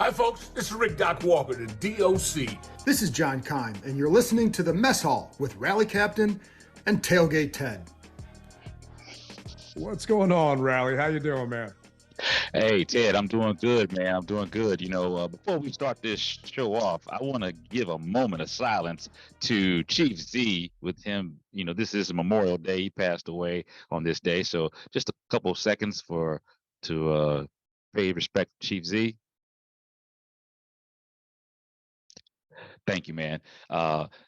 Hi, folks. This is Rick Doc Walker, the DOC. This is John Kime, and you're listening to the Mess Hall with Rally Captain and Tailgate Ted. What's going on, Rally? How you doing, man? Hey, Ted, I'm doing good, man. I'm doing good. Before we start this show off, I want to give a moment of silence to Chief Zee with him. This is Memorial Day. He passed away on this day. So just a couple of seconds to pay respect to Chief Zee. Thank you, man.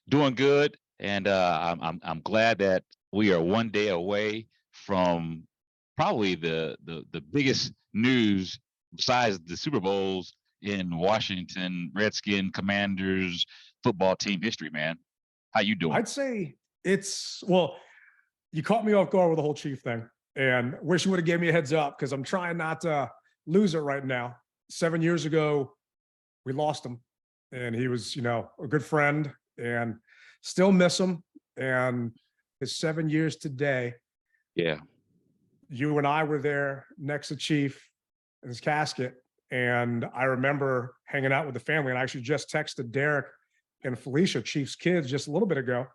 Doing good. And I'm glad that we are one day away from probably the biggest news besides the Super Bowls in Washington Redskin Commanders football team history, man. How you doing? I'd say you caught me off guard with the whole Chief thing, and wish you would have gave me a heads up because I'm trying not to lose it right now. 7 years ago, we lost him, and he was, a good friend, and still miss him. And his 7 years today. Yeah. You and I were there next to Chief in his casket. And I remember hanging out with the family, and I actually just texted Derek and Felicia, Chief's kids, just a little bit ago,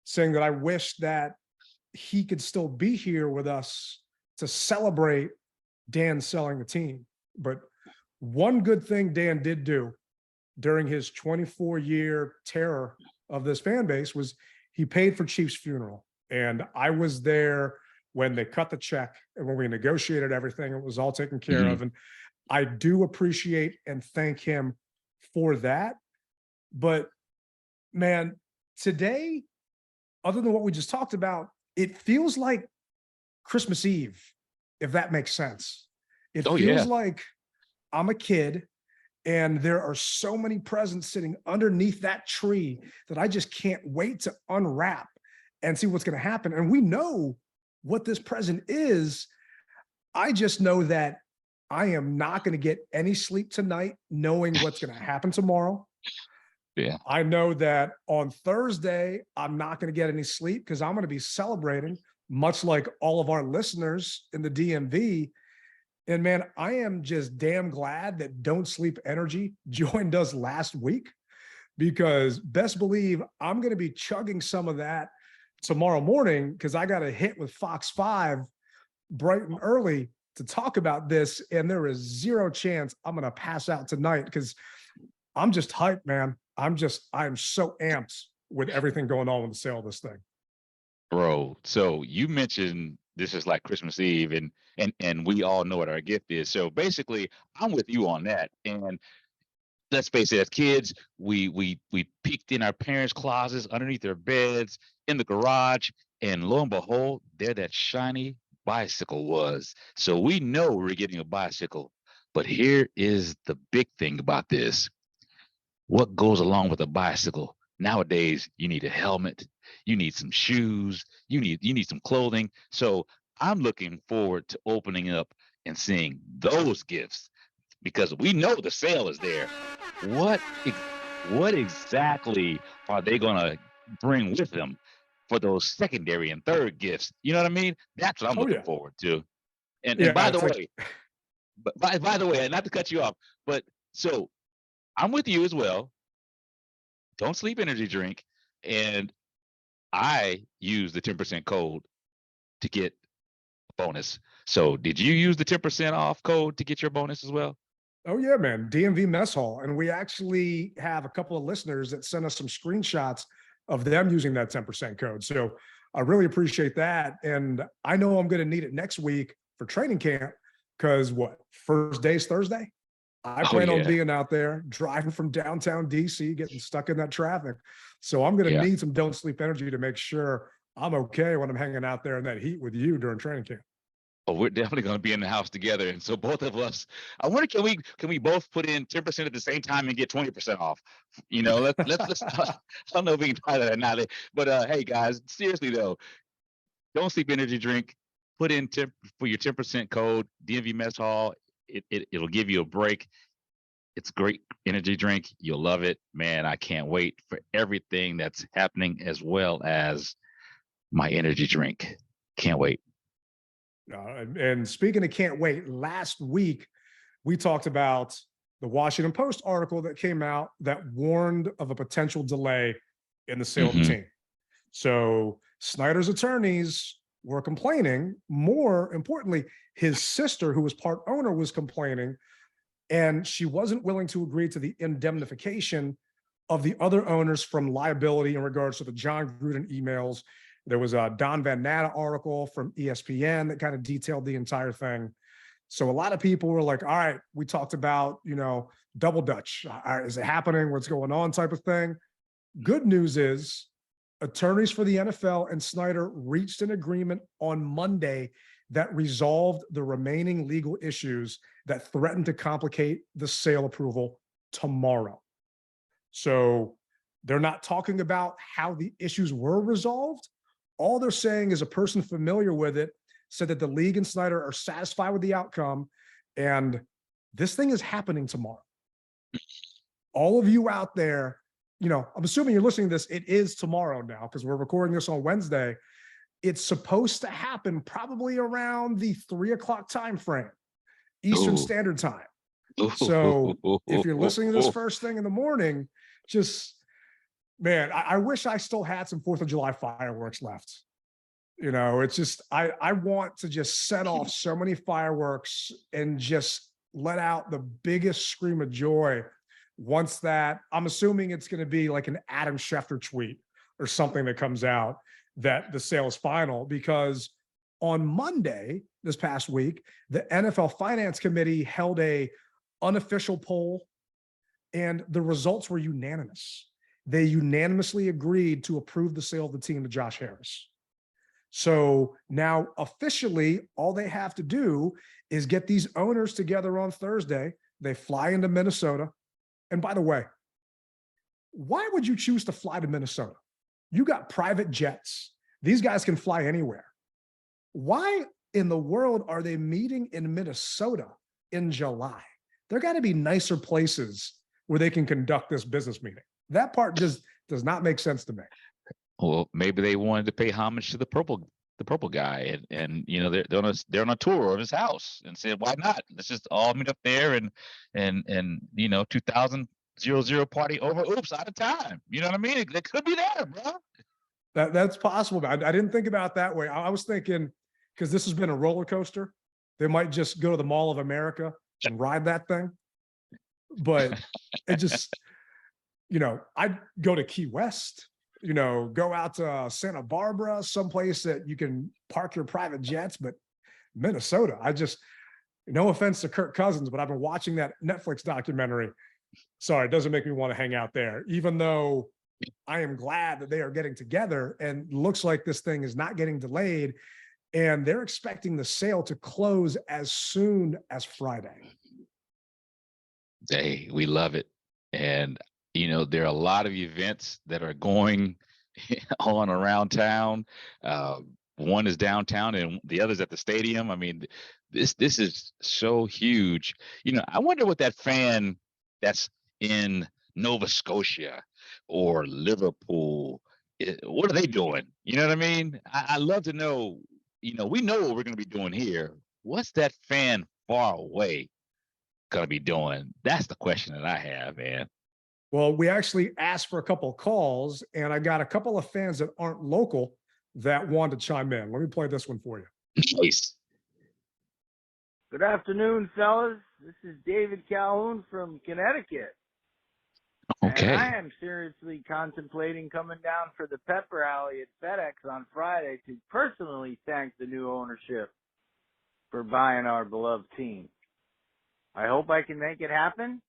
saying that I wish that he could still be here with us to celebrate Dan selling the team. But one good thing Dan did do during his 24-year terror of this fan base was he paid for Chief's funeral. And I was there when they cut the check and when we negotiated everything. It was all taken care of. And I do appreciate and thank him for that. But man, today, other than what we just talked about, it feels like Christmas Eve, if that makes sense. It feels like I'm a kid and there are so many presents sitting underneath that tree that I just can't wait to unwrap and see what's going to happen. And we know what this present is. I just know that I am not going to get any sleep tonight knowing what's going to happen tomorrow. Yeah. I know that on Thursday, I'm not going to get any sleep because I'm going to be celebrating, much like all of our listeners in the DMV. And man, I am just damn glad that Don't Sleep Energy joined us last week, because best believe I'm going to be chugging some of that tomorrow morning, because I got a hit with Fox 5 bright and early to talk about this. And there is zero chance I'm going to pass out tonight because I'm just hyped, man. I'm so amped with everything going on with the sale of this thing. Bro, so you mentioned this is like Christmas Eve, and we all know what our gift is. So basically, I'm with you on that. And let's face it, as kids, we peeked in our parents' closets, underneath their beds, in the garage, and lo and behold, there that shiny bicycle was. So we know we're getting a bicycle. But here is the big thing about this. What goes along with a bicycle? Nowadays, you need a helmet, you need some shoes, you need some clothing. So I'm looking forward to opening up and seeing those gifts, because we know the sale is there. What exactly are they gonna bring with them for those secondary and third gifts? You know what I mean? That's what I'm looking forward to. And by the way, by the way, not to cut you off, but so I'm with you as well. Don't Sleep energy drink, and I use the 10% code to get a bonus. So did you use the 10% off code to get your bonus as well? Oh yeah, man. DMV Mess Hall. And we actually have a couple of listeners that sent us some screenshots of them using that 10% code. So I really appreciate that. And I know I'm going to need it next week for training camp, because first day's Thursday? I plan on being out there driving from downtown DC, getting stuck in that traffic. So I'm going to need some Don't Sleep energy to make sure I'm okay when I'm hanging out there in that heat with you during training camp. Oh, we're definitely going to be in the house together. And so both of us, I wonder, can we both put in 10% at the same time and get 20% off? Let's I don't know if we can try that or not. But hey guys, seriously though, Don't Sleep energy drink, put in for your 10% code, DMV Mess Hall. It'll give you a break. It's a great energy drink. You'll love it, man. I can't wait for everything that's happening, as well as my energy drink. Can't wait. And speaking of can't wait, last week we talked about the Washington Post article that came out that warned of a potential delay in the sale of the team. So Snyder's attorneys were complaining. More importantly, his sister, who was part owner, was complaining, and she wasn't willing to agree to the indemnification of the other owners from liability in regards to the John Gruden emails. There was a Don Van Natta article from ESPN that kind of detailed the entire thing. So a lot of people were like, all right, we talked about, double Dutch. Is it happening? What's going on type of thing. Good news is attorneys for the NFL and Snyder reached an agreement on Monday that resolved the remaining legal issues that threatened to complicate the sale approval tomorrow. So they're not talking about how the issues were resolved. All they're saying is a person familiar with it said that the league and Snyder are satisfied with the outcome, and this thing is happening tomorrow. All of you out there, I'm assuming you're listening to this, it is tomorrow now because we're recording this on Wednesday. It's supposed to happen probably around the 3 o'clock time frame, Eastern Standard Time. So if you're listening to this first thing in the morning, I wish I still had some 4th of July fireworks left. It's just, I want to just set off so many fireworks and just let out the biggest scream of joy once that, I'm assuming it's going to be like an Adam Schefter tweet or something that comes out that the sale is final, because on Monday, this past week, the NFL Finance Committee held a unofficial poll and the results were unanimous. They unanimously agreed to approve the sale of the team to Josh Harris. So now officially, all they have to do is get these owners together on Thursday. They fly into Minnesota. And by the way, why would you choose to fly to Minnesota? You got private jets. These guys can fly anywhere. Why in the world are they meeting in Minnesota in July? There got to be nicer places where they can conduct this business meeting. That part just does not make sense to me. Well, maybe they wanted to pay homage to the purple guy, and they're on a tour of his house and said, why not? Let's just all meet up there and 2000 party over. Oops, out of time. You know what I mean? It could be that, bro. That's possible. I didn't think about it that way. I was thinking, because this has been a roller coaster, they might just go to the Mall of America and ride that thing. But it just, I'd go to Key West, go out to Santa Barbara, someplace that you can park your private jets. But Minnesota, no offense to Kirk Cousins, but I've been watching that Netflix documentary. Sorry, it doesn't make me want to hang out there, even though I am glad that they are getting together and looks like this thing is not getting delayed. And they're expecting the sale to close as soon as Friday. Hey, we love it. And, there are a lot of events that are going on around town. One is downtown and the other's at the stadium. I mean, this is so huge. I wonder what that fan that's in Nova Scotia or Liverpool, what are they doing? You know what I mean? I love to know, we know what we're going to be doing here. What's that fan far away going to be doing? That's the question that I have, man. Well, we actually asked for a couple of calls, and I got a couple of fans that aren't local that wanted to chime in. Let me play this one for you. Nice. Good afternoon, fellas. This is David Calhoun from Connecticut. Okay. And I am seriously contemplating coming down for the Pep Rally at Fedex on Friday to personally thank the new ownership for buying our beloved team. I hope I can make it happen.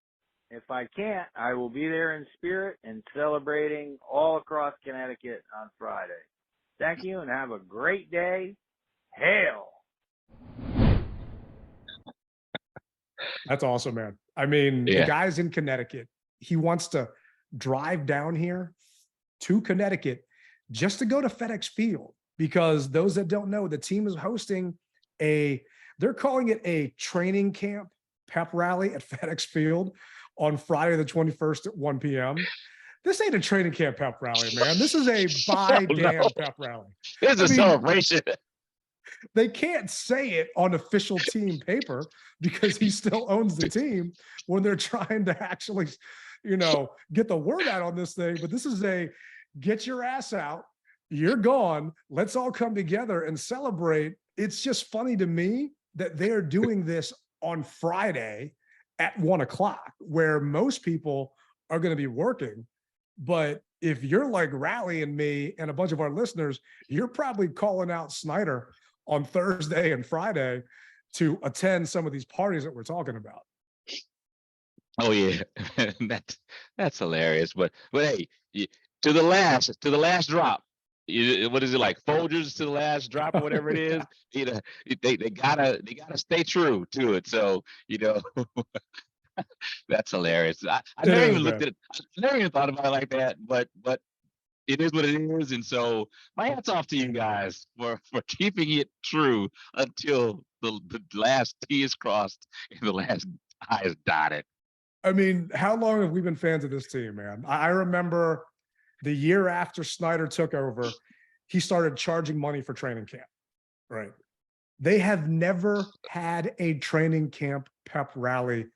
If I can't, I will be there in spirit and celebrating all across Connecticut on Friday. Thank you and have a great day. Hail! That's awesome, man. I mean, Yeah. The guy's in Connecticut. He wants to drive down here to Connecticut just to go to Fedex Field, because those that don't know, the team is hosting they're calling it a training camp pep rally at Fedex Field on Friday the 21st at 1 p.m. This ain't a training camp pep rally, man. This is a buy damn pep rally. It's a celebration. They can't say it on official team paper because he still owns the team when they're trying to actually, get the word out on this thing. But this is a get your ass out. You're gone. Let's all come together and celebrate. It's just funny to me that they're doing this on Friday at 1:00, where most people are going to be working. But if you're like Rally and me and a bunch of our listeners, you're probably calling out Snyder on Thursday and Friday to attend some of these parties that we're talking about. Oh yeah, that's hilarious. But hey, to the last drop. What is it like? Folgers to the last drop or whatever it is. They gotta stay true to it. So that's hilarious. I never even looked at it. I never even thought about it like that. But it is what it is. And so my hats off to you guys for keeping it true until the last T is crossed and the last I is dotted. I mean, how long have we been fans of this team, man? I remember the year after Snyder took over, he started charging money for training camp, right? They have never had a training camp pep rally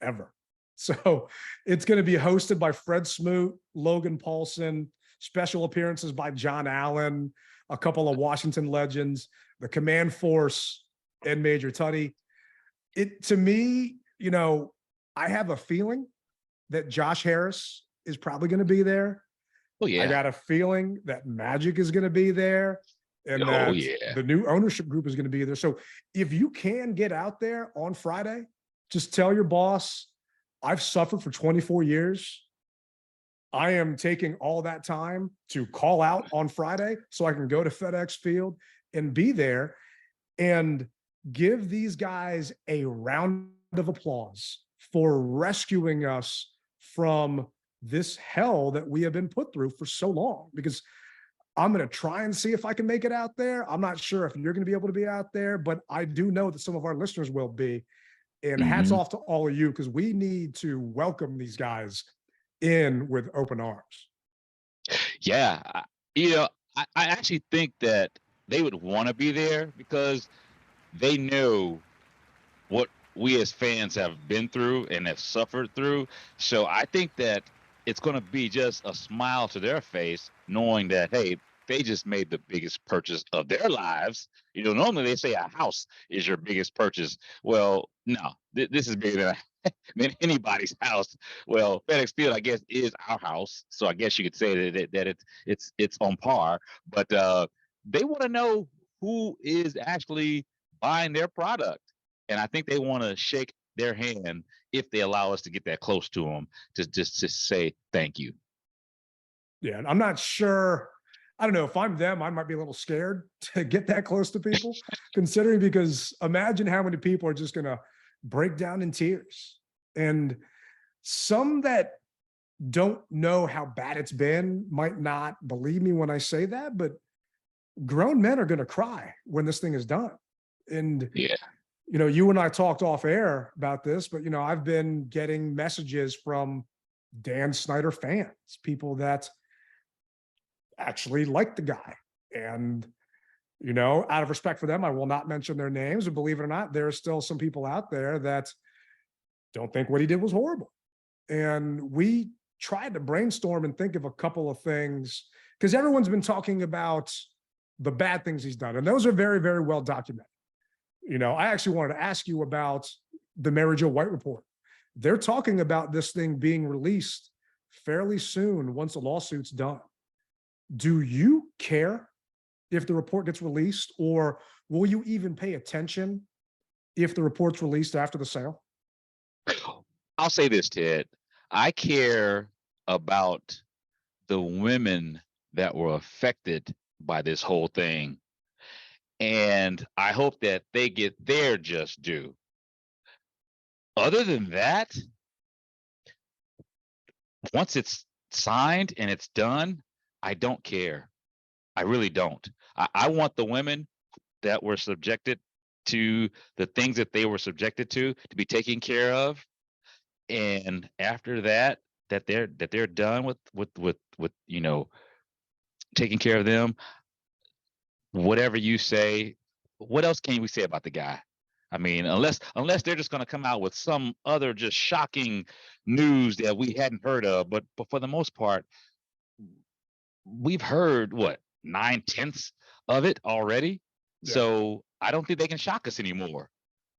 ever. So it's going to be hosted by Fred Smoot, Logan Paulson, special appearances by John Allen, a couple of Washington legends, the Command Force, and Major Tuddy. To me, I have a feeling that Josh Harris is probably going to be there. Oh yeah. I got a feeling that Magic is going to be there, and that the new ownership group is going to be there. So if you can get out there on Friday, just tell your boss, I've suffered for 24 years. I am taking all that time to call out on Friday so I can go to Fedex Field and be there and give these guys a round of applause for rescuing us from this hell that we have been put through for so long. Because I'm going to try and see if I can make it out there. I'm not sure if you're going to be able to be out there, but I do know that some of our listeners will be. And hats off to all of you, because we need to welcome these guys in with open arms. Yeah. I actually think that they would want to be there because they know what we as fans have been through and have suffered through. So I think that it's going to be just a smile to their face, knowing that, hey, they just made the biggest purchase of their lives. Normally they say a house is your biggest purchase. Well, no, this is bigger than anybody's house. Well, Fedex Field, I guess, is our house. So I guess you could say that it's on par. But they want to know who is actually buying their product. And I think they want to shake their hand if they allow us to get that close to them to say thank you. Yeah, and I'm not sure. I don't know if I'm them, I might be a little scared to get that close to people, considering, because imagine how many people are just going to break down in tears. And some that don't know how bad it's been might not believe me when I say that, but grown men are going to cry when this thing is done. And yeah. You and I talked off air about this, but I've been getting messages from Dan Snyder fans, people that actually like the guy. And, out of respect for them, I will not mention their names, but believe it or not, there are still some people out there that don't think what he did was horrible. And we tried to brainstorm and think of a couple of things, because everyone's been talking about the bad things he's done. And those are very, very well documented. I actually wanted to ask you about the Mary Jo White report. They're talking about this thing being released fairly soon once the lawsuit's done. Do you care if the report gets released, or will you even pay attention if the report's released after the sale? I'll say this, Ted. I care about the women that were affected by this whole thing. And I hope that they get their just due. Other than that, once it's signed and it's done, I don't care. I really don't. I want the women that were subjected to the things that they were subjected to be taken care of. And after that, that they're done with taking care of them. Whatever you say, what else can we say about the guy? I mean, unless they're just going to come out with some other just shocking news that we hadn't heard of, but for the most part, we've heard what 9/10 of it already. Yeah. So I don't think they can shock us anymore.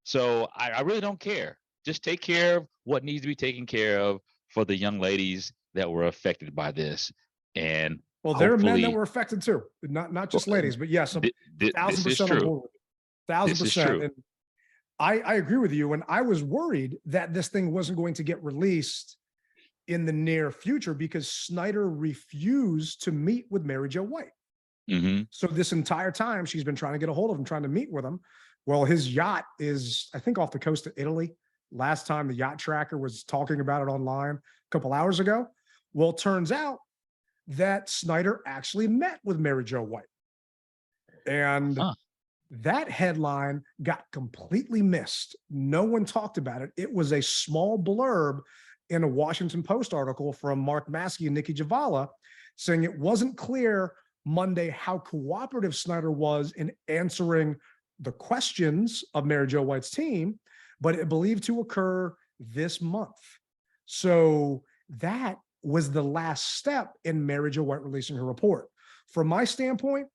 So I really don't care. Just take care of what needs to be taken care of for the young ladies that were affected by this. And Well, there are men that hopefully- were affected too, not just ladies, but yes, this is 1,000% on true. board with it. This is 1,000%. true. And I agree with you. And I was worried that this thing wasn't going to get released in the near future because Snyder refused to meet with Mary Jo White. Hmm. So this entire time she's been trying to get a hold of him, trying to meet with him. Well, his yacht is, I think, off the coast of Italy. Last time the yacht tracker was talking about it online a couple hours ago. Well, it turns out that Snyder actually met with Mary Jo White. And that headline got completely missed. No one talked about it. It was a small blurb in a Washington Post article from Mark Maskey and Nikki Javala saying it wasn't clear Monday how cooperative Snyder was in answering the questions of Mary Jo White's team, but it believed to occur this month. So that was the last step in Mary Jo White releasing her report. From my standpoint,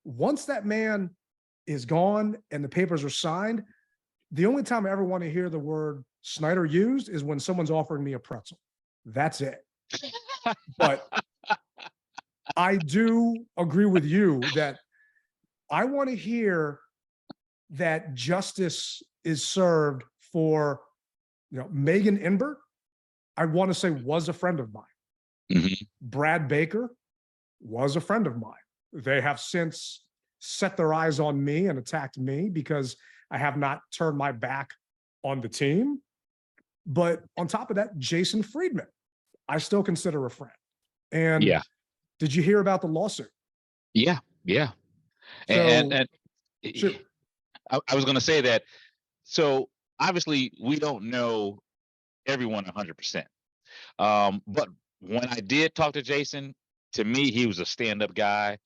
once that man is gone and the papers are signed, the only time I ever want to hear the word Snyder used is when someone's offering me a pretzel. That's it. But I do agree with you that I want to hear that justice is served for, Megan Inbert. I want to say was a friend of mine. Mhm. Brad Baker was a friend of mine. They have since set their eyes on me and attacked me because I have not turned my back on the team. But on top of that, Jason Friedman, I still consider a friend. And Yeah. did you hear about the lawsuit? Yeah. So, And sure. I was going to say that. So obviously we don't know everyone 100%. But when I did talk to Jason, to me, he was a stand-up guy.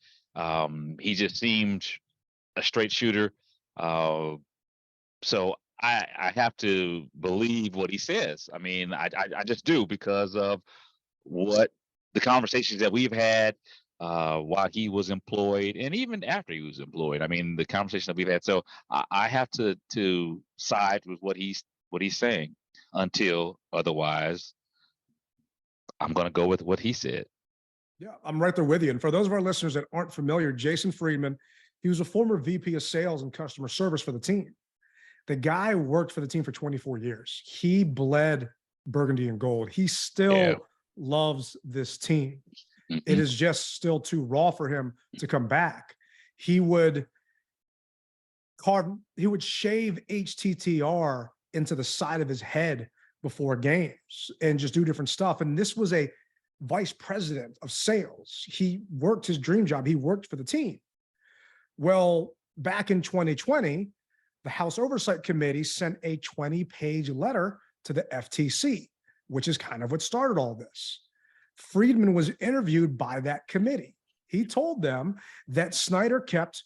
He just seemed a straight shooter. So I have to believe what he says. I mean, I just do because of what the conversations that we've had while he was employed and even after he was employed. I mean, the conversation that we've had. So I have to side with what he's saying until otherwise I'm going to go with what he said. Yeah, I'm right there with you. And for those of our listeners that aren't familiar, Jason Friedman, he was a former VP of sales and customer service for the team. The guy worked for the team for 24 years. He bled burgundy and gold. He still loves this team. Mhm. It is just still too raw for him to come back. He would shave HTTR into the side of his head before games and just do different stuff. And this was a vice president of sales. He worked his dream job. He worked for the team. Well, back in 2020, the House Oversight Committee sent a 20-page letter to the FTC, which is kind of what started all this. Friedman was interviewed by that committee. He told them that Snyder kept,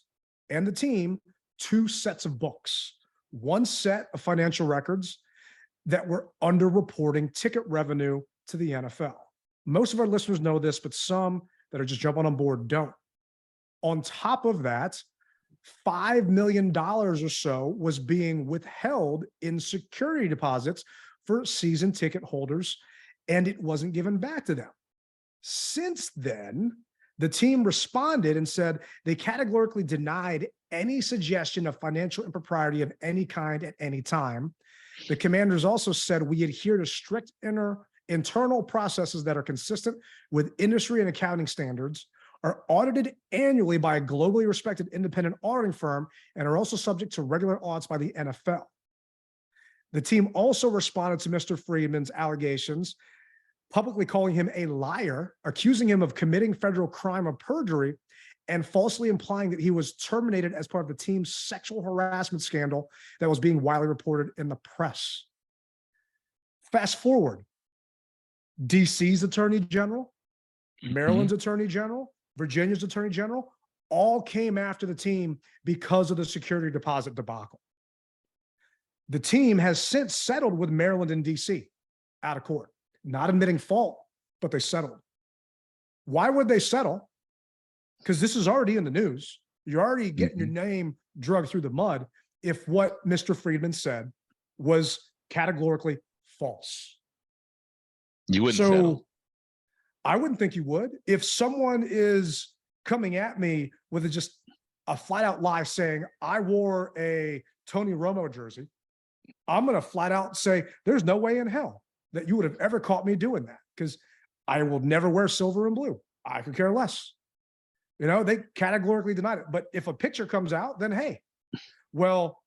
and the team, 2 sets of books. One set of financial records that were underreporting ticket revenue to the NFL. Most of our listeners know this, but some that are just jumping on board don't. On top of that, $5 million or so was being withheld in security deposits for season ticket holders, and it wasn't given back to them. Since then, the team responded and said they categorically denied any suggestion of financial impropriety of any kind at any time. The Commanders also said we adhere to strict internal processes that are consistent with industry and accounting standards, are audited annually by a globally respected independent auditing firm, and are also subject to regular audits by the NFL. The team also responded to Mr. Friedman's allegations, publicly calling him a liar, accusing him of committing federal crime of perjury, and falsely implying that he was terminated as part of the team's sexual harassment scandal that was being widely reported in the press. Fast forward, DC's Attorney General, Maryland's Attorney General, Virginia's Attorney General, all came after the team because of the security deposit debacle. The team has since settled with Maryland and DC out of court, not admitting fault, but they settled. Why would they settle? Because this is already in the news. You're already getting your name dragged through the mud if what Mr. Friedman said was categorically false. You wouldn't settle. I wouldn't think you would. If someone is coming at me with just a flat out lie saying I wore a Tony Romo jersey, I'm going to flat out say there's no way in hell that you would have ever caught me doing that, because I will never wear silver and blue. I could care less. You know, they categorically denied it. But if a picture comes out, then hey, well,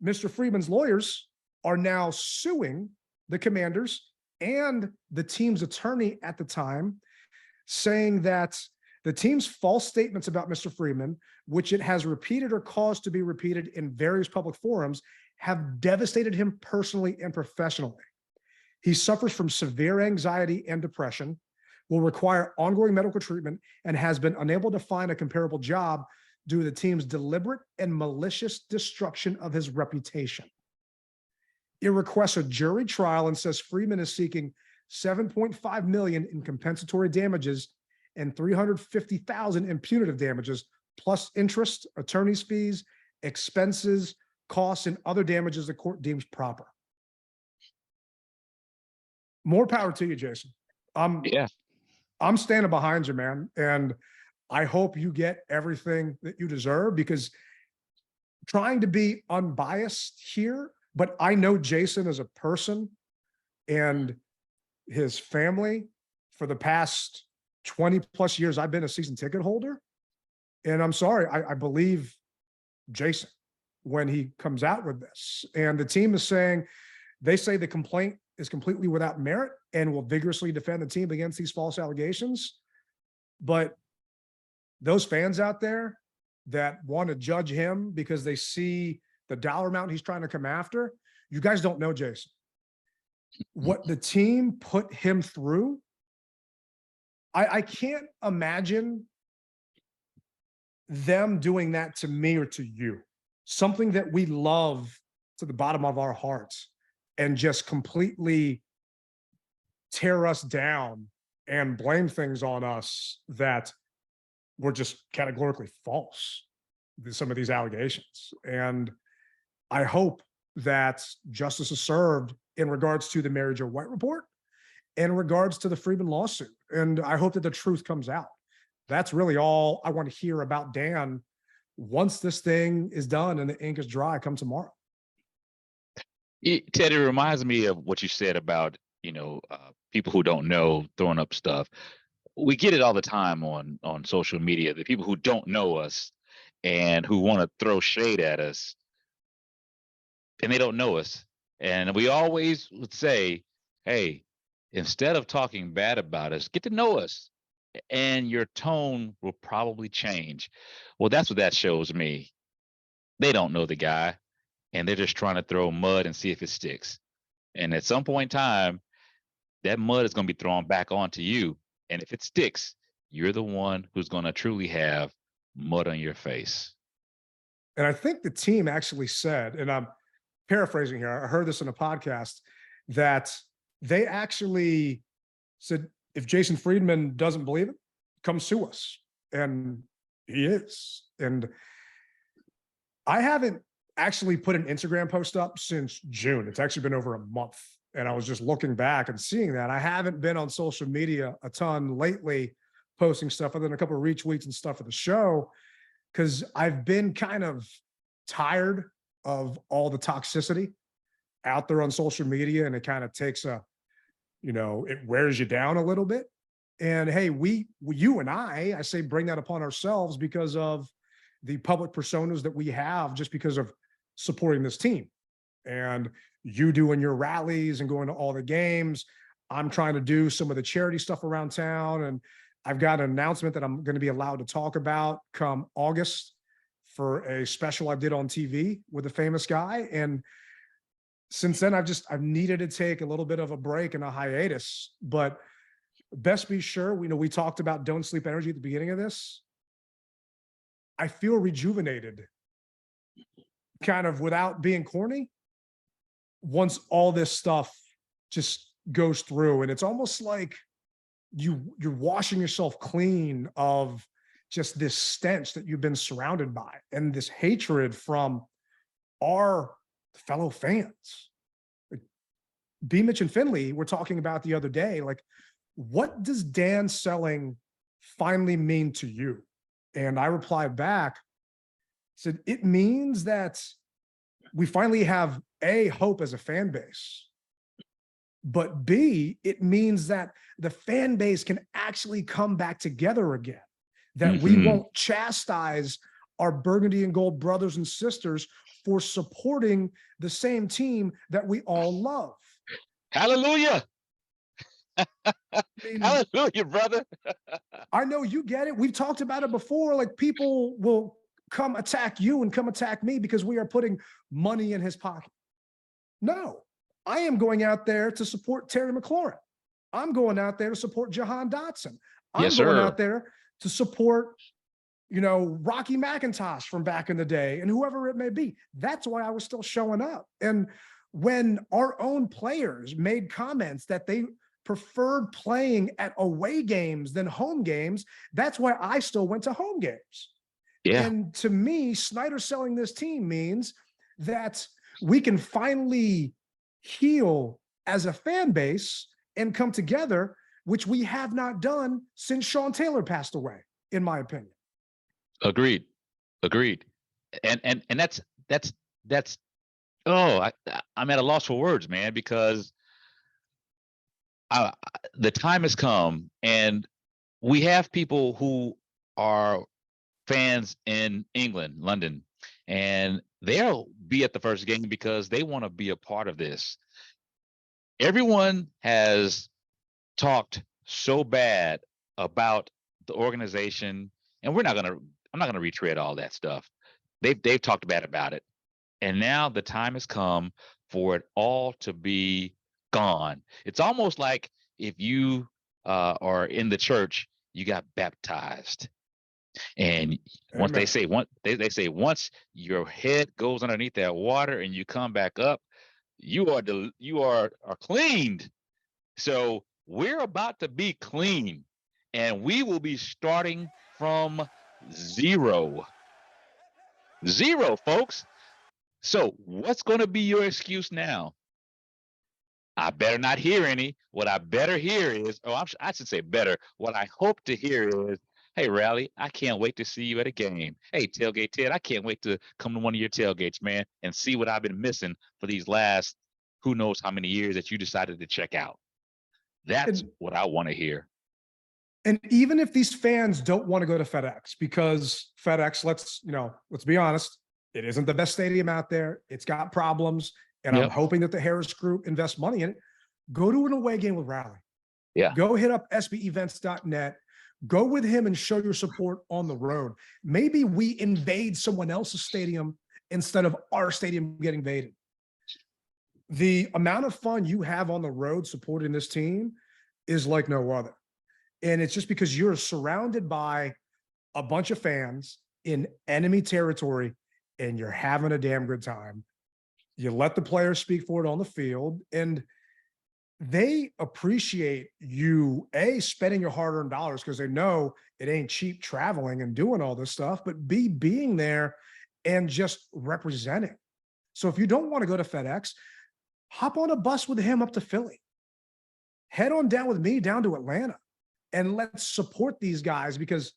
Mr. Friedman's lawyers are now suing the Commanders and the team's attorney at the time, saying that the team's false statements about Mr. Friedman, which it has repeated or caused to be repeated in various public forums, have devastated him personally and professionally. He suffers from severe anxiety and depression, will require ongoing medical treatment, and has been unable to find a comparable job due to the team's deliberate and malicious destruction of his reputation. It requests a jury trial and says Friedman is seeking $7.5 million in compensatory damages and $350,000 in punitive damages, plus interest, attorney's fees, expenses, costs, and other damages the court deems proper. More power to you, Jason. I'm standing behind you, man. And I hope you get everything that you deserve, because trying to be unbiased here, but I know Jason as a person and his family for the past 20 plus years. I've been a season ticket holder, and I'm sorry, I believe Jason when he comes out with this. And the team is saying, they say the complaint is completely without merit and will vigorously defend the team against these false allegations. But those fans out there that want to judge him because they see the dollar amount he's trying to come after, you guys don't know Jason. What the team put him through, I can't imagine them doing that to me or to you. Something that we love to the bottom of our hearts, and just completely tear us down and blame things on us that were just categorically false, some of these allegations. And I hope that justice is served in regards to the Mary Jo White report, in regards to the Friedman lawsuit. And I hope that the truth comes out. That's really all I want to hear about Dan once this thing is done and the ink is dry come tomorrow. Ted, it reminds me of what you said about, people who don't know throwing up stuff. We get it all the time on social media, the people who don't know us and who want to throw shade at us, and they don't know us. And we always would say, hey, instead of talking bad about us, get to know us, and your tone will probably change. Well, that's what that shows me. They don't know the guy, and they're just trying to throw mud and see if it sticks. And at some point in time, that mud is going to be thrown back onto you. And if it sticks, you're the one who's going to truly have mud on your face. And I think the team actually said, and I'm paraphrasing here, I heard this in a podcast, that they actually said, if Jason Friedman doesn't believe it, come sue us. And he is. And I haven't actually put an Instagram post up since June. It's actually been over a month. And I was just looking back and seeing that. I haven't been on social media a ton lately, posting stuff other than a couple of retweets and stuff for the show, because I've been kind of tired of all the toxicity out there on social media. And it kind of takes it wears you down a little bit. And hey, you and I say bring that upon ourselves because of the public personas that we have, just because of supporting this team. And you doing your rallies and going to all the games. I'm trying to do some of the charity stuff around town. And I've got an announcement that I'm going to be allowed to talk about come August for a special I did on TV with a famous guy. And since then, I've needed to take a little bit of a break and a hiatus, but best be sure, we talked about don't sleep energy at the beginning of this. I feel rejuvenated, kind of without being corny, once all this stuff just goes through. And it's almost like you're washing yourself clean of just this stench that you've been surrounded by and this hatred from our fellow fans. Like, B. Mitch and Finley were talking about the other day, like, what does Dan selling finally mean to you? And I replied back, said, it means that we finally have A, hope as a fan base, but B, it means that the fan base can actually come back together again, that we won't chastise our burgundy and gold brothers and sisters for supporting the same team that we all love. Hallelujah. I mean, Hallelujah, brother. I know you get it. We've talked about it before. Like, people will come attack you and come attack me because we are putting money in his pocket. No, I am going out there to support Terry McLaurin. I'm going out there to support Jahan Dotson. I'm going out there to support, Rocky McIntosh from back in the day and whoever it may be. That's why I was still showing up. And when our own players made comments that they preferred playing at away games than home games, that's why I still went to home games. Yeah. And to me, Snyder selling this team means that we can finally heal as a fan base and come together, which we have not done since Sean Taylor passed away, in my opinion. Agreed. And that's I'm at a loss for words, man, because the time has come, and we have people who are fans in England, London, and they'll be at the first game because they want to be a part of this. Everyone has talked so bad about the organization, and I'm not gonna retread all that stuff. They've talked bad about it, and now the time has come for it all to be gone. It's almost like if you are in the church, you got baptized, and once they say once your head goes underneath that water and you come back up, you are cleaned. So we're about to be clean, and we will be starting from zero, folks. So what's going to be your excuse now? I better not hear any. What I better hear is, I should say better. What I hope to hear is, hey, Rally, I can't wait to see you at a game. Hey, Tailgate Ted, I can't wait to come to one of your tailgates, man, and see what I've been missing for these last who knows how many years that you decided to check out. That's what I want to hear. And even if these fans don't want to go to FedEx, because FedEx, let's be honest, it isn't the best stadium out there. It's got problems. And I'm hoping that the Harris Group invests money in it. Go to an away game with Rally. Yeah. Go hit up sbevents.net. Go with him and show your support on the road. Maybe we invade someone else's stadium instead of our stadium getting invaded. The amount of fun you have on the road supporting this team is like no other. And it's just because you're surrounded by a bunch of fans in enemy territory and you're having a damn good time. You let the players speak for it on the field, and they appreciate you, A, spending your hard-earned dollars because they know it ain't cheap traveling and doing all this stuff, but B, being there and just representing. So if you don't want to go to FedEx, hop on a bus with him up to Philly. Head on down with me down to Atlanta, and let's support these guys, because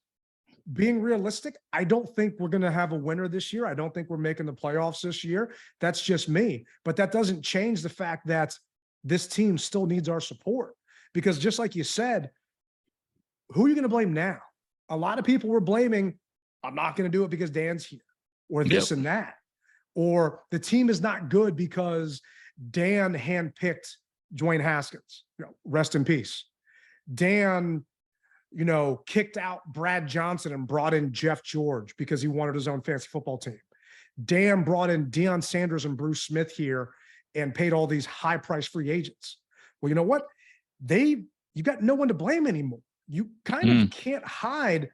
being realistic, I don't think we're going to have a winner this year. I don't think we're making the playoffs this year. That's just me. But that doesn't change the fact that this team still needs our support, because just like you said, who are you going to blame now? A lot of people were blaming, I'm not going to do it because Dan's here, or this and that, or the team is not good because Dan handpicked Dwayne Haskins. Rest in peace. Dan kicked out Brad Johnson and brought in Jeff George because he wanted his own fantasy football team. Dan brought in Deion Sanders and Bruce Smith here and paid all these high-priced free agents. Well, you know what? You got no one to blame anymore. You kind of can't hide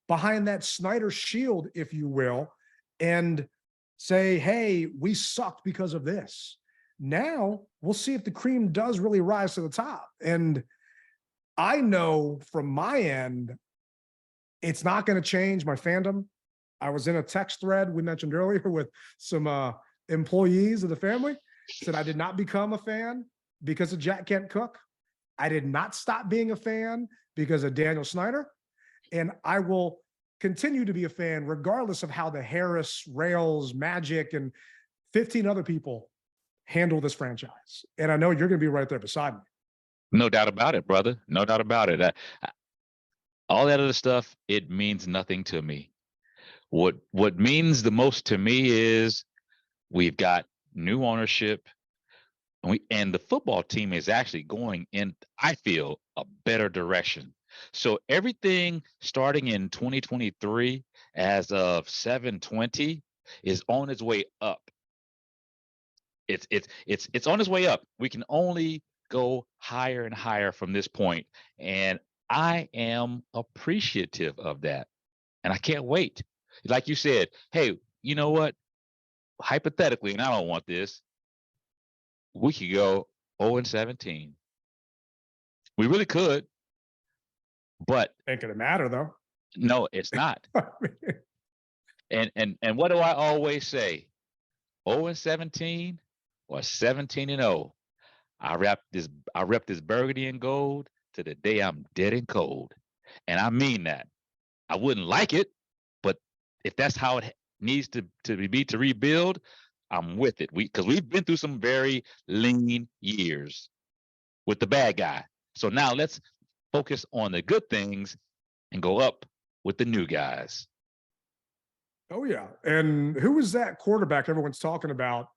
behind that Snyder shield, if you will, and say, hey, we sucked because of this. Now we'll see if the cream does really rise to the top. And I know from my end, it's not going to change my fandom. I was in a text thread we mentioned earlier with some employees of the family. Said I did not become a fan because of Jack Kent Cook. I did not stop being a fan because of Daniel Snyder. And I will continue to be a fan regardless of how the Harris, Rails, Magic, and 15 other people handle this franchise. And I know you're going to be right there beside me. No doubt about it, brother. No doubt about it. All that other stuff, it means nothing to me. What means the most to me is we've got new ownership, and the football team is actually going in, I feel, a better direction. So everything starting in 2023 as of 7/20 is on its way up. It's on its way up. We can only go higher and higher from this point, and I am appreciative of that, and I can't wait. Like you said, hey, you know what? Hypothetically, and I don't want this, we could go 0-17. We really could, but Ain't gonna matter though. no, it's not. And what do I always say? 0-17 or 17-0. I rep this burgundy and gold to the day I'm dead and cold. And I mean that. I wouldn't like it, but if that's how it needs to be to rebuild, I'm with it. Because we've been through some very lean years with the bad guy. So now let's focus on the good things and go up with the new guys. Oh yeah. And who was that quarterback everyone's talking about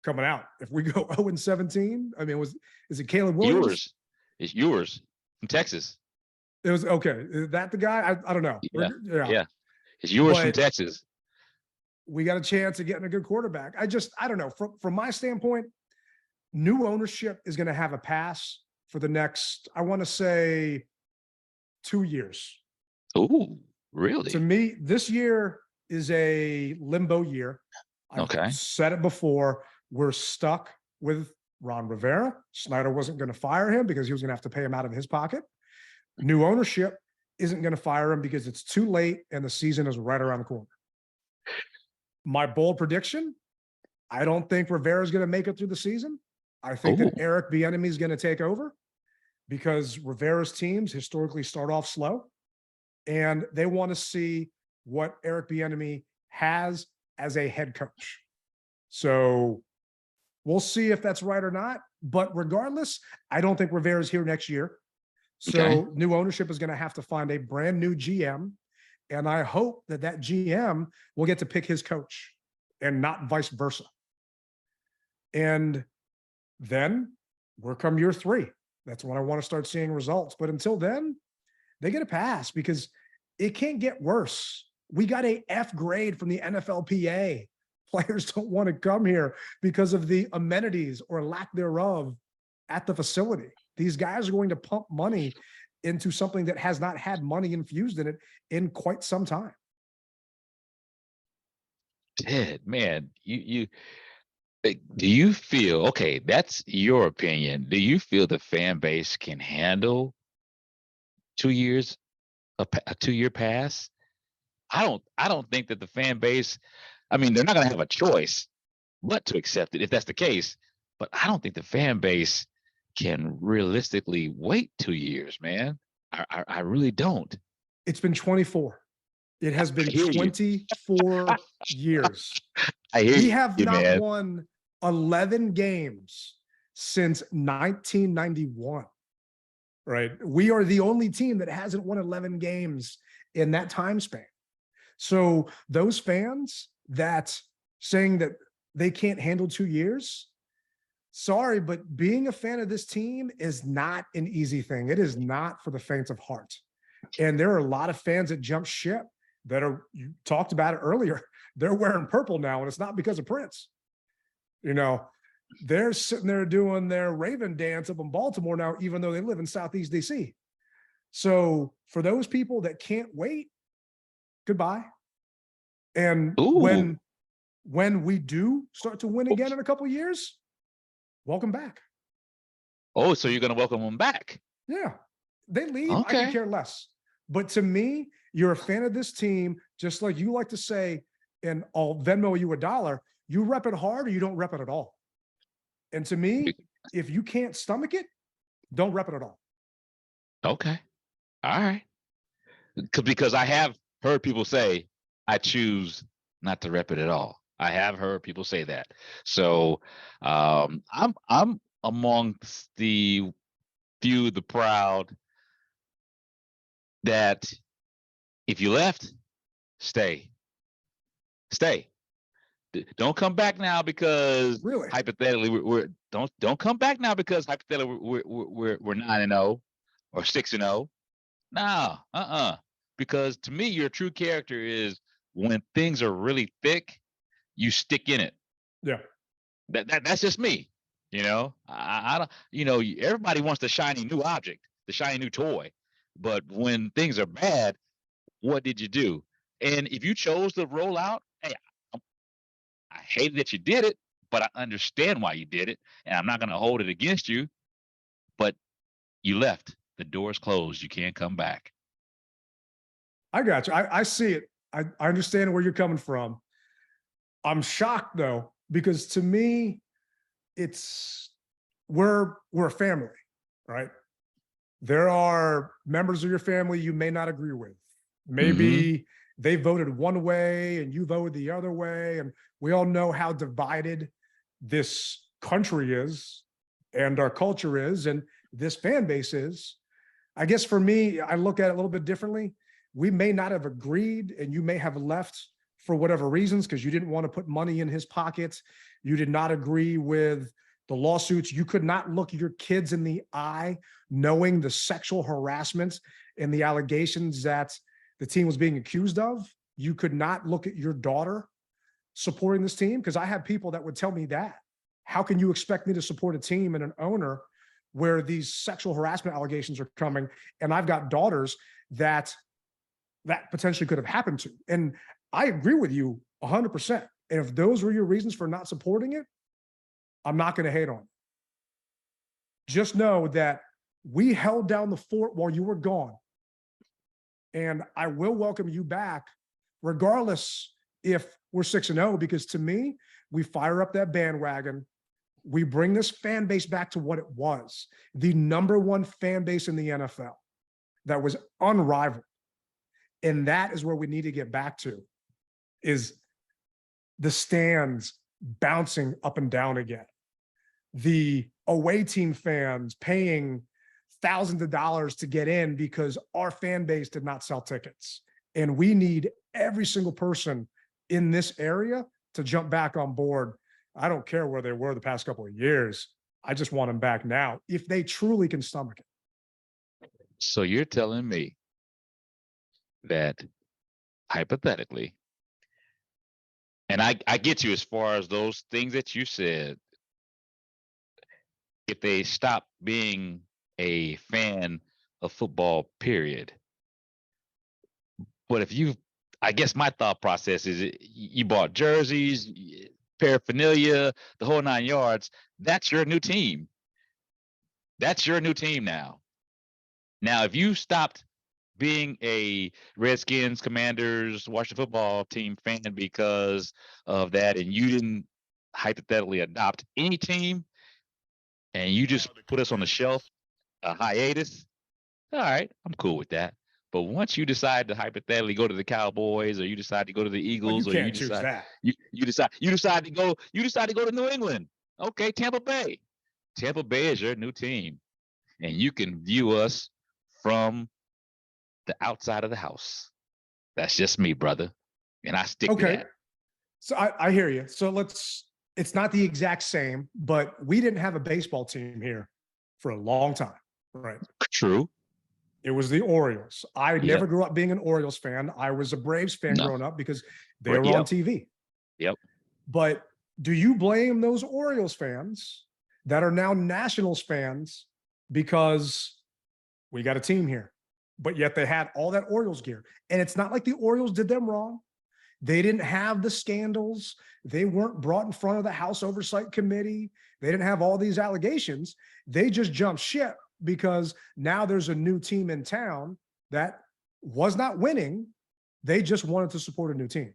coming out? If we go 0-17, I mean, is it Caleb Williams? It's yours from Texas. It was okay. Is that the guy? I don't know. Yeah. It's yours from Texas. We got a chance of getting a good quarterback. I don't know. From my standpoint, new ownership is going to have a pass for the next, I want to say, 2 years. Ooh, really? To me, this year is a limbo year. I've said it before. We're stuck with Ron Rivera. Snyder wasn't going to fire him because he was going to have to pay him out of his pocket. New ownership isn't going to fire him because it's too late and the season is right around the corner. My bold prediction, I don't think Rivera is going to make it through the season. I think that Eric Bieniemy is going to take over because Rivera's teams historically start off slow, and they want to see what Eric Bieniemy has as a head coach. So we'll see if that's right or not. But regardless, I don't think Rivera's here next year. So new ownership is going to have to find a brand new GM. And I hope that GM will get to pick his coach and not vice versa. And then we're come year 3. That's when I want to start seeing results. But until then, they get a pass because it can't get worse. We got a F grade from the NFLPA. Players don't want to come here because of the amenities or lack thereof at the facility. These guys are going to pump money into something that has not had money infused in it in quite some time. Ted, man, do you feel, okay, that's your opinion. Do you feel the fan base can handle 2 years, a 2-year pass? I don't think that the fan base, I mean, they're not going to have a choice but to accept it if that's the case. But I don't think the fan base can realistically wait 2 years, man. I really don't. It's been 24. It has been 24 years. We have not won 11 games since 1991. Right? We are the only team that hasn't won 11 games in that time span. So those fans that saying that they can't handle 2 years, sorry, but being a fan of this team is not an easy thing. It is not for the faint of heart. And there are a lot of fans that jump ship that are, you talked about it earlier, they're wearing purple now, and it's not because of Prince. You know, they're sitting there doing their Raven dance up in Baltimore now, even though they live in Southeast DC. So for those people that can't wait, goodbye. And Ooh. when we do start to win again in a couple of years, welcome back. Oh, so you're going to welcome them back? Yeah, they leave. I Okay. could care less. But to me, you're a fan of this team, just like you like to say, and I'll Venmo you $1. You rep it hard or you don't rep it at all. And to me, if you can't stomach it, don't rep it at all. Okay. All right. Because I have heard people say, I choose not to rep it at all. I have heard people say that. So I'm amongst the few, the proud, that if you left, stay. Don't come back now because Really? hypothetically don't come back now because hypothetically we're 9-0 or 6-0. No, because to me, your true character is when things are really thick, you stick in it. Yeah. That's just me. I don't. Everybody wants the shiny new object, the shiny new toy, but when things are bad, what did you do? And if you chose to roll out, hey, I hate that you did it, but I understand why you did it, and I'm not going to hold it against you. But you left. The door's closed. You can't come back. I got you. I see it. I understand where you're coming from. I'm shocked though, because to me, we're a family, right? There are members of your family you may not agree with. Maybe they voted one way and you voted the other way. And we all know how divided this country is and our culture is and this fan base is. I guess for me, I look at it a little bit differently. We may not have agreed and you may have left for whatever reasons because you didn't want to put money in his pocket. You did not agree with the lawsuits. You could not look your kids in the eye knowing the sexual harassment and the allegations that the team was being accused of. You could not look at your daughter supporting this team because I have people that would tell me that. How can you expect me to support a team and an owner where these sexual harassment allegations are coming? And I've got daughters that potentially could have happened to. And I agree with you 100%. And if those were your reasons for not supporting it, I'm not going to hate on it. Just know that we held down the fort while you were gone. And I will welcome you back, regardless if we're 6-0, because to me, we fire up that bandwagon. We bring this fan base back to what it was, the #1 fan base in the NFL that was unrivaled. And that is where we need to get back to, is the stands bouncing up and down again. The away team fans paying thousands of dollars to get in because our fan base did not sell tickets. And we need every single person in this area to jump back on board. I don't care where they were the past couple of years. I just want them back now if they truly can stomach it. So you're telling me that hypothetically, and I get you as far as those things that you said, if they stop being a fan of football, period. But I guess my thought process is you bought jerseys, paraphernalia, the whole 9 yards. That's your new team. That's your new team now. Now, if you stopped being a Redskins, Commanders, Washington football team fan because of that, and you didn't hypothetically adopt any team, and you just put us on the shelf, a hiatus, all right, I'm cool with that. But once you decide to hypothetically go to the Cowboys, or you decide to go to the Eagles, you or you can't choose decide that. you decide to go to New England. Okay, Tampa Bay. Tampa Bay is your new team, and you can view us from the outside of the house. That's just me, brother, and I stick to that. So I hear you. So it's not the exact same, but we didn't have a baseball team here for a long time, right? True. It was the Orioles. I never grew up being an Orioles fan. I was a Braves fan growing up because they were on TV. Yep. But do you blame those Orioles fans that are now Nationals fans because we got a team here? but yet they had all that Orioles gear. And it's not like the Orioles did them wrong. They didn't have the scandals. They weren't brought in front of the House Oversight Committee. They didn't have all these allegations. They just jumped ship because now there's a new team in town that was not winning. They just wanted to support a new team.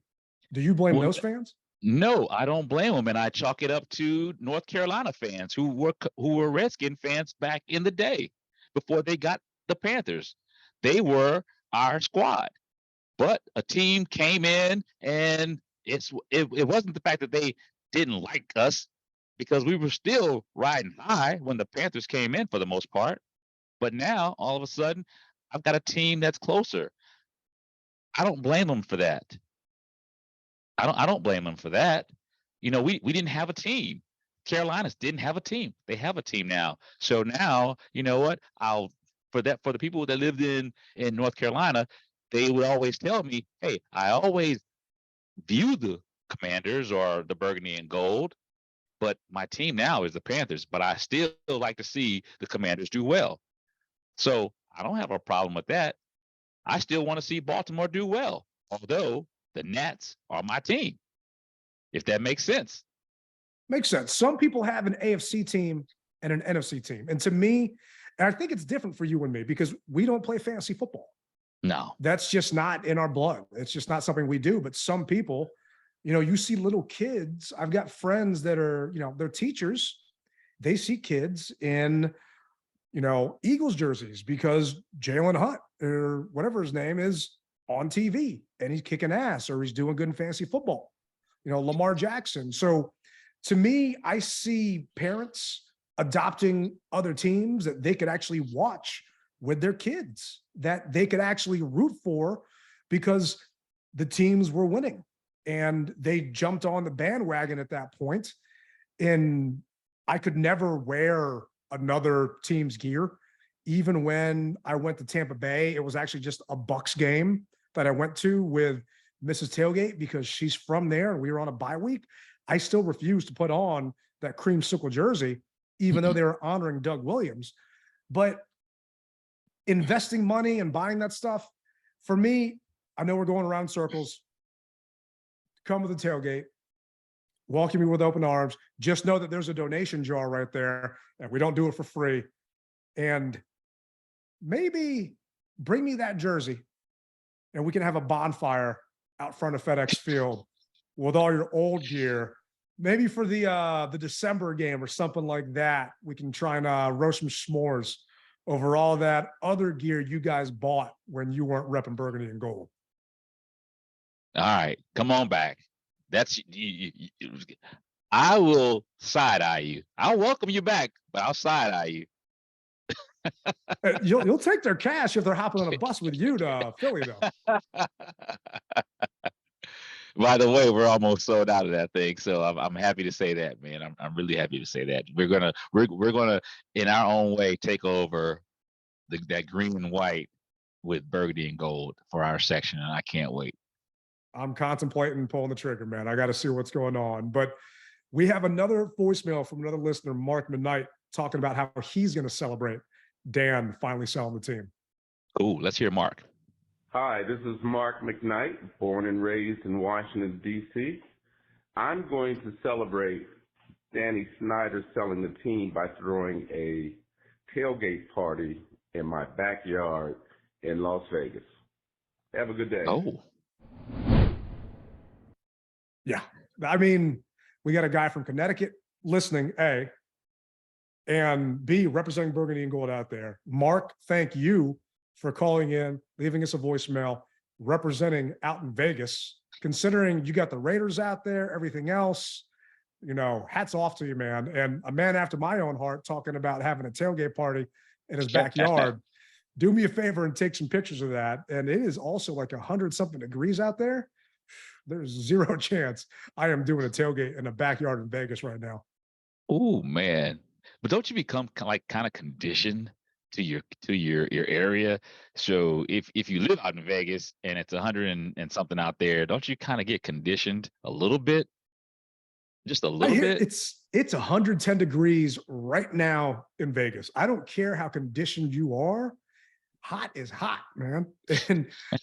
Do you blame those fans? No, I don't blame them, and I chalk it up to North Carolina fans who were Redskin fans back in the day before they got the Panthers. They were our squad, but a team came in, and it wasn't the fact that they didn't like us, because we were still riding high when the Panthers came in for the most part. But now all of a sudden, I've got a team that's closer. I don't blame them for that. I don't blame them for that. We didn't have a team. Carolinas didn't have a team. They have a team now. So now, you know what? For the people that lived in North Carolina, they would always tell me, hey, I always view the Commanders or the Burgundy and Gold, but my team now is the Panthers, but I still like to see the Commanders do well. So I don't have a problem with that. I still want to see Baltimore do well, although the Nats are my team, if that makes sense. Makes sense. Some people have an AFC team and an NFC team. And to me, and I think it's different for you and me because we don't play fantasy football. No. That's just not in our blood. It's just not something we do. But some people, you see little kids. I've got friends that are, they're teachers. They see kids in, Eagles jerseys because Jalen Hunt or whatever his name is on TV and he's kicking ass or he's doing good in fantasy football, Lamar Jackson. So to me, I see parents adopting other teams that they could actually watch with their kids, that they could actually root for because the teams were winning and they jumped on the bandwagon at that point. And I could never wear another team's gear. Even when I went to Tampa Bay, it was actually just a Bucks game that I went to with Mrs. Tailgate because she's from there and we were on a bye week. I still refused to put on that creamsicle jersey, even though they were honoring Doug Williams. But investing money and buying that stuff, for me, I know we're going around circles. Come with the tailgate, welcome me with open arms. Just know that there's a donation jar right there and we don't do it for free. And maybe bring me that jersey and we can have a bonfire out front of Fedex Field with all your old gear. Maybe for the December game or something like that, we can try and roast some s'mores over all that other gear you guys bought when you weren't repping Burgundy and Gold. All right, come on back. That's I will side eye you. I'll welcome you back, but I'll side eye you. You'll take their cash if they're hopping on a bus with you to Philly, though. By the way, we're almost sold out of that thing, so I'm happy to say that, man. I'm really happy to say that we're gonna in our own way take over that green and white with Burgundy and Gold for our section, and I can't wait. I'm contemplating pulling the trigger, man. I got to see what's going on. But we have another voicemail from another listener, Mark McKnight, talking about how he's going to celebrate Dan finally selling the team. Cool. Let's hear Mark. Hi, this is Mark McKnight, born and raised in Washington, D.C. I'm going to celebrate Danny Snyder selling the team by throwing a tailgate party in my backyard in Las Vegas. Have a good day. Oh. Yeah. I mean, we got a guy from Connecticut listening, A, and B, representing Burgundy and Gold out there. Mark, thank you for calling in, leaving us a voicemail, representing out in Vegas, considering you got the Raiders out there, everything else, hats off to you, man. And a man after my own heart talking about having a tailgate party in his backyard. Do me a favor and take some pictures of that. And it is also like 100-something degrees out there. There's zero chance I am doing a tailgate in a backyard in Vegas right now. Oh, man. But don't you become kind of conditioned to your area? So if you live out in Vegas and it's 100 and something out there, don't you kind of get conditioned a little bit? Just a little bit? It's 110 degrees right now in Vegas. I don't care how conditioned you are. hot is hot, man.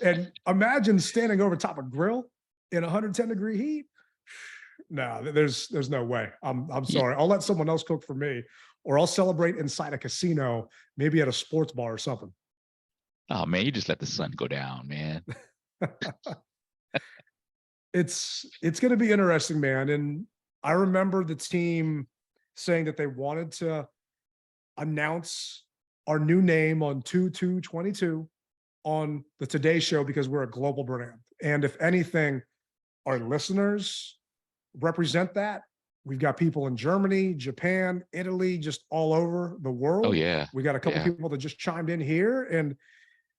And imagine standing over top of a grill in 110-degree heat. No, there's no way. I'm sorry. I'll let someone else cook for me, or I'll celebrate inside a casino, maybe at a sports bar or something. Oh man, you just let the sun go down, man. It's going to be interesting, man. And I remember the team saying that they wanted to announce our new name on 2/2/22 on the Today Show because we're a global brand. And if anything, our listeners represent that. We've got people in Germany, Japan, Italy, just all over the world. Oh yeah. We got a couple people that just chimed in here. And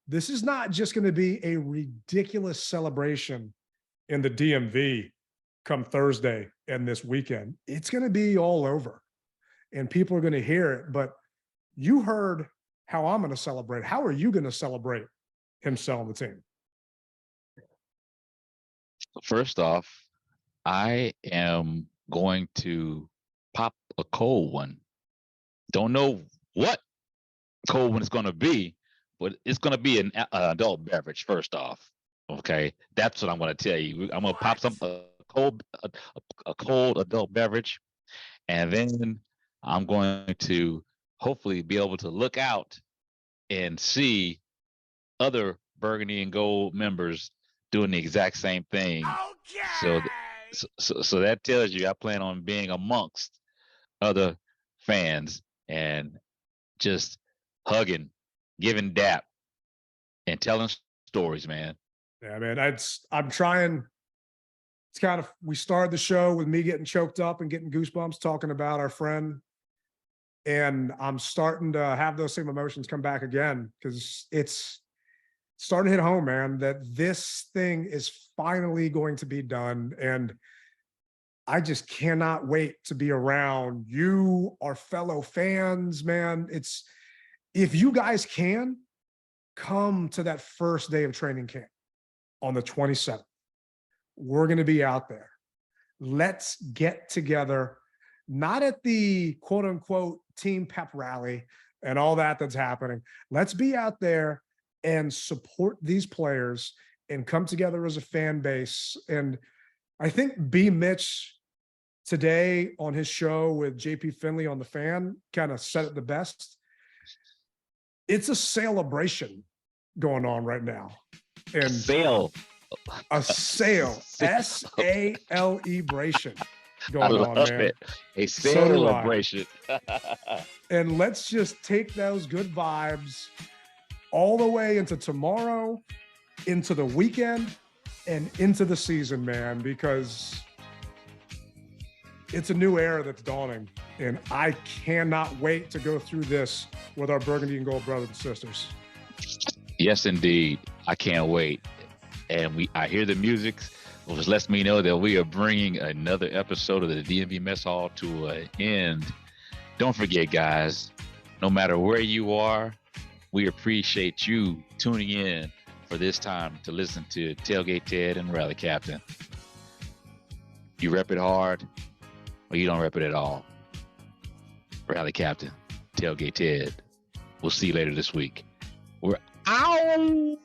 this is not just going to be a ridiculous celebration in the DMV come Thursday and this weekend. It's going to be all over and people are going to hear it. But you heard how I'm going to celebrate. How are you going to celebrate him selling the team? First off, I am going to pop a cold one. Don't know what cold one it's going to be, but it's going to be an adult beverage. First off, okay, that's what I'm going to tell you. I'm going to pop a cold adult beverage, and then I'm going to hopefully be able to look out and see other Burgundy and Gold members doing the exact same thing. Okay. So that tells you I plan on being amongst other fans and just hugging, giving dap, and telling stories, man. Yeah, man. I'm trying. It's kind of, we started the show with me getting choked up and getting goosebumps talking about our friend. And I'm starting to have those same emotions come back again because it's starting to hit home, man, that this thing is finally going to be done. And I just cannot wait to be around you, our fellow fans, man. If you guys can, come to that first day of training camp on the 27th. We're going to be out there. Let's get together, not at the quote unquote Team Pep Rally and all that's happening. Let's be out there and support these players and come together as a fan base. And I think B. Mitch today on his show with JP Finley on The Fan kind of said it the best. It's a Sale-a-Bration going on right now. And a sale, S-A-L-E-Bration going on, man. It. A celebration. And let's just take those good vibes all the way into tomorrow, into the weekend, and into the season, man, because it's a new era that's dawning. And I cannot wait to go through this with our Burgundy and Gold brothers and sisters. Yes, indeed. I can't wait. And I hear the music, which lets me know that we are bringing another episode of the DMV Mess Hall to an end. Don't forget, guys, no matter where you are, we appreciate you tuning in for this time to listen to Tailgate Ted and Rally Captain. You rep it hard or you don't rep it at all. Rally Captain, Tailgate Ted. We'll see you later this week. We're out.